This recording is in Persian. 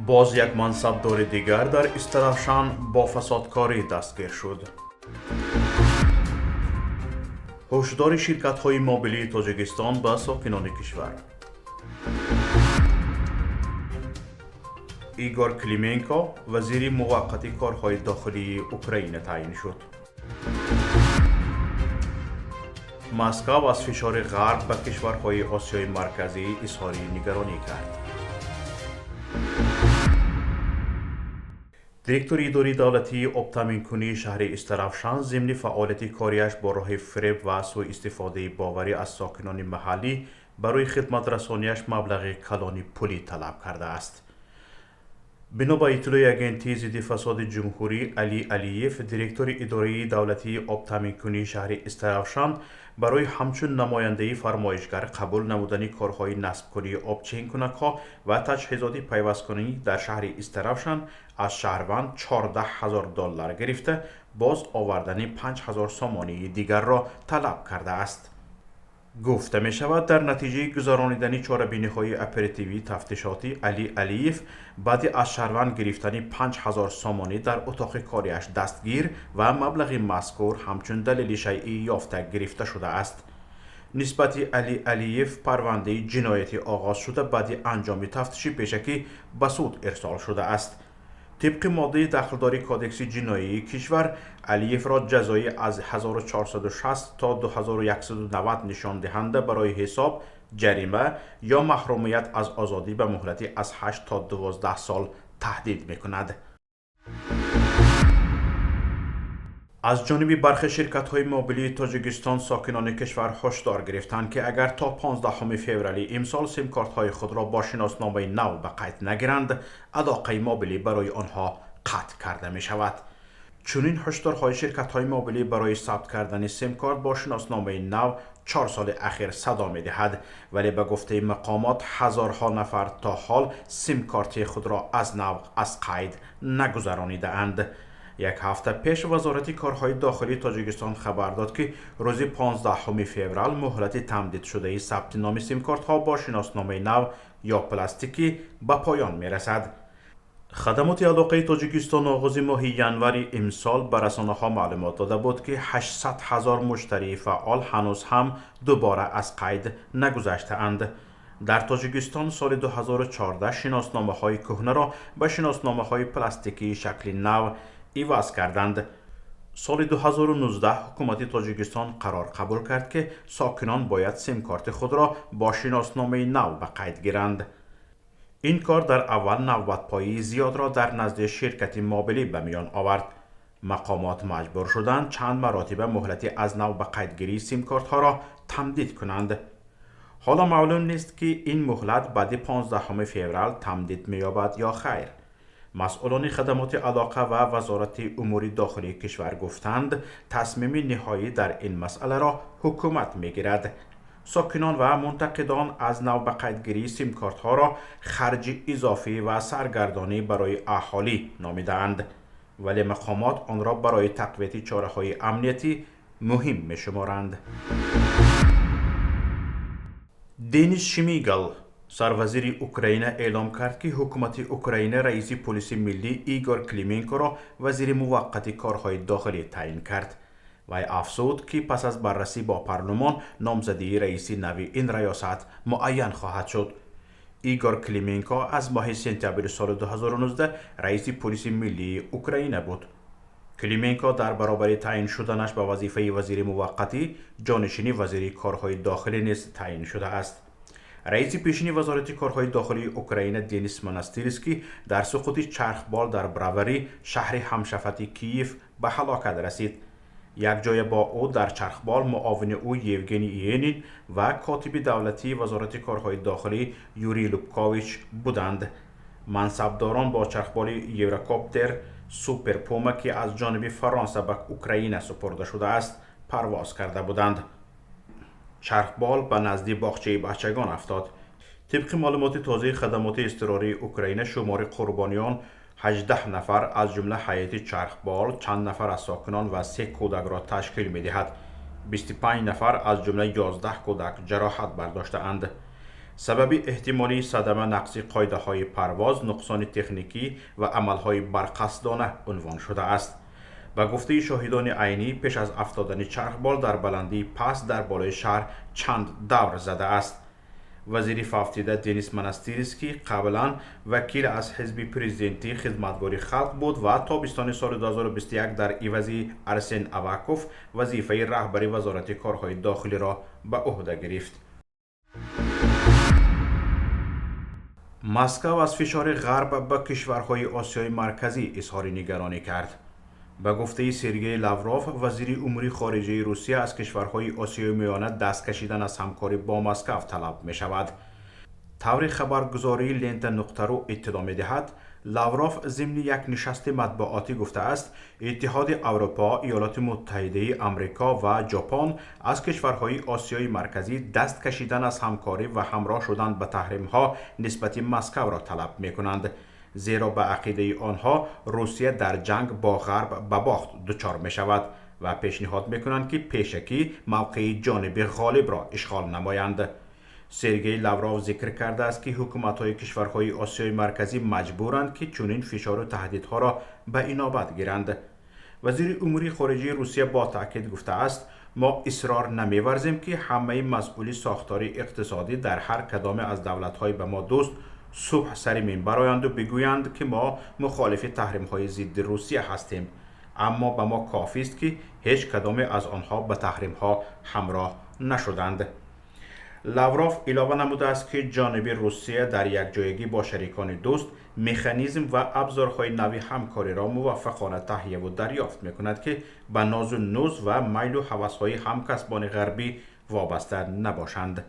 باز یک منصبدار دیگر در استرافشان با فسادکاری دستگیر شد. هشدار شرکت‌های موبیلی تاجیکستان به ساکنان کشور. ایگور کلیمنکو وزیر موقت کارهای داخلی اوکراین تعیین شد. مسکو از فشار غرب به کشورهای آسیای مرکزی اظهار نگرانی کرد. دیرکتور اداره دولتی آب کنی شهر استرافشان ضمن فعالیت کاریش با راه فریب و سوء استفاده باوری از ساکنان محلی برای خدمت رسانیش مبلغ کلان پولی طلب کرده است. بنا به اطلاع اگنتی ضد فساد جمهوری علی علیف، دیرکتور اداره دولتی آب کنی شهر استرافشان برای همچون نماینده فرمایشگر قبول نمودن کارهای نصب کنی آبچینکنک‌ها و تجهیزات پیوست کنی در شهر استرافشان از شهروند $14,000 گرفته باز آوردن 5,000 سامانی دیگر را طلب کرده است. گفته می شود در نتیجه گذرانیدن چاره‌بینی‌های اپراتیوی تفتیشاتی علی علیف بعد از شهروند گرفتن 5,000 سامانی در اتاق کاریش دستگیر و مبلغ مذکور همچون دلیل شیعی یافته گرفته شده است. نسبت علی علیف پرونده جنایتی آغاز شده بعد انجام تفتیش پیشکی به سود ارسال شده است. طبق ماده دخلداری کادکس جنایی کشور، علیف را جزایی از 1460 تا 2190 نشان دهنده برای حساب، جریمه یا محرومیت از آزادی به مهلتی از 8 تا 12 سال تهدید می‌کند. از جانب برخی شرکت‌های موبیلی تاجیکستان ساکنان کشور هشدار گرفتند که اگر تا 15 فوریه امسال سیم کارت‌های خود را با شناسنامه نو به قید نگیرند، علاقه موبیلی برای آنها قطع کرده می شود. چنین هشدارهای شرکت‌های موبیلی برای ثبت کردن سیم کارت با شناسنامه نو 4 سال اخیر صدا می دهد، ولی به گفته مقامات هزارها نفر تا حال سیم کارت خود را از نو از قید نگذرانیده اند. یک هفته پیش وزارت کارهای داخلی تاجیکستان خبر داد که روز 15 فوریه مهلت تمدید شده ثبت نام سیم کارت ها با شناسنامه نو یا پلاستیکی به پایان می رسد. خدمات علاقه تاجیکستان آغاز ماه ینور امسال به رسانه ها معلومات داده بود که 800,000 مشتری فعال هنوز هم دوباره از قید نگذشته اند. در تاجیکستان سال 2014 شناسنامه های کهنه را به شناسنامه های پلاستیکی شکل نو عوض کردند. سال 2019 حکومت تاجیکستان قرار قبول کرد که ساکنان باید سیم کارت خود را با شناسنامه نو به قید گیرند. این کار در اول نوبت‌پایی زیاد را در نزد شرکت موبیلی به میان آورد. مقامات مجبور شدند چند مراتب مهلتی از نو به قیدگیری سیم کارت ها را تمدید کنند. حالا معلوم نیست که این مهلت بعد 15 فوریه تمدید می‌یابد یا خیر. مسئولان خدمات علاقه و وزارت امور داخلی کشور گفتند تصمیم نهایی در این مسئله را حکومت میگیرد. ساکنان و منتقدان از نو به قیدگیری سیم کارت ها را خرج اضافی و سرگردانی برای اهالی نامیدند، ولی مقامات آن را برای تقویت چاره‌های امنیتی مهم می‌شمارند. دینیس شمیگل سروزیر اوکراین اعلام کرد که حکومت اوکراین رئیس پلیس ملی ایگور کلیمنکو را وزیر موقت کارهای داخلی تعیین کرد. وی افزود که پس از بررسی با پارلمان نامزدی رئیس نوی این ریاست معین خواهد شد. ایگور کلیمنکو از ماه سپتامبر سال 2019 رئیس پلیس ملی اوکراین بود. کلیمنکو در برابر تعیین شدنش به وظیفه وزیر موقتی جانشین وزیر کارهای داخلی نیز تعیین شده است. رئیس پیشین وزارت کارهای داخلی اوکراین دینیس منستیرسکی در سقوط چرخبال در براوری شهر همشفت کیف به هلاکت رسید. یک جای با او در چرخبال معاون او یوگنی اینین و کاتب دولتی وزارت کارهای داخلی یوری لوبکوویچ بودند. منصبداران با چرخبال یوروکاپتر سوپر پوما که از جانب فرانسه به اوکراین سپرده شده است پرواز کرده بودند. چرخبال به نزدیک باغچه بچگان افتاد. طبق معلومات تازه خدمات اضطراری اوکراین شمار قربانیان 18 نفر از جمله هیئت چرخبال، چند نفر از ساکنان و 3 کودک را تشکیل می‌دهد. 25 نفر از جمله 11 کودک جراحت برداشته‌اند. سبب احتمالی صدمه نقض قاعده های پرواز، نقصان تکنیکی و عمل های برقصدانه عنوان شده است. به گفته شاهدان عینی، پیش از افتادن چرخبال در بلندی پست در بالای شهر چند دور زده است. وزیر فافتیده دنیس منستیرسکی قبلا وکیل از حزب پرزیدنتی خدمتگاری خلق بود و تابستان سال 2021 در عوض ارسن اواکوف وظیفه رهبری وزارت کارهای داخلی را به عهده گرفت. مسکو از فشار غرب به کشورهای آسیای مرکزی اظهار نگرانی کرد. به گفته سرگئی لاوروف، وزیر امور خارجه روسیه، از کشورهای آسیای میانه دست کشیدن از همکاری با مسکو طلب می شود. طور خبرگزاری لنت نقطه رو اطلاع می دهد، لاوروف ضمن یک نشست مطبوعاتی گفته است اتحاد اروپا، ایالات متحده آمریکا و ژاپن از کشورهای آسیای مرکزی دست کشیدن از همکاری و همراه شدن به تحریم ها نسبت مسکو را طلب می کنند، زیرا به عقیده آنها روسیه در جنگ با غرب به باخت دچار می شود و پیشنهاد می کنند که پیشکی موقع جانب غالب را اشغال نمایند. سرگئی لاوروف ذکر کرده است که حکومت‌های کشورهای آسیای مرکزی مجبورند که چنین فشار و تهدیدها را به اینابت گیرند. وزیر امور خارجه روسیه با تاکید گفته است ما اصرار نمی‌ورزیم که همه مسئولی ساختار اقتصادی در هر کدام از دولت‌های به ما دوست صبح سر منبر آیند و بگویند که ما مخالف تحریم‌های ضد روسیه هستیم، اما به ما کافی است که هیچ کدام از آنها به تحریم‌ها همراه نشدند. لاوروف علاوه نموده است که جانب روسیه در یک جایگی با شریکان دوست مکانیزم و ابزارهای نوی همکاری را موفقانه تهیه و دریافت می‌کند که به ناز و نوز و میل و هوس‌های همکسبان غربی وابسته نباشند.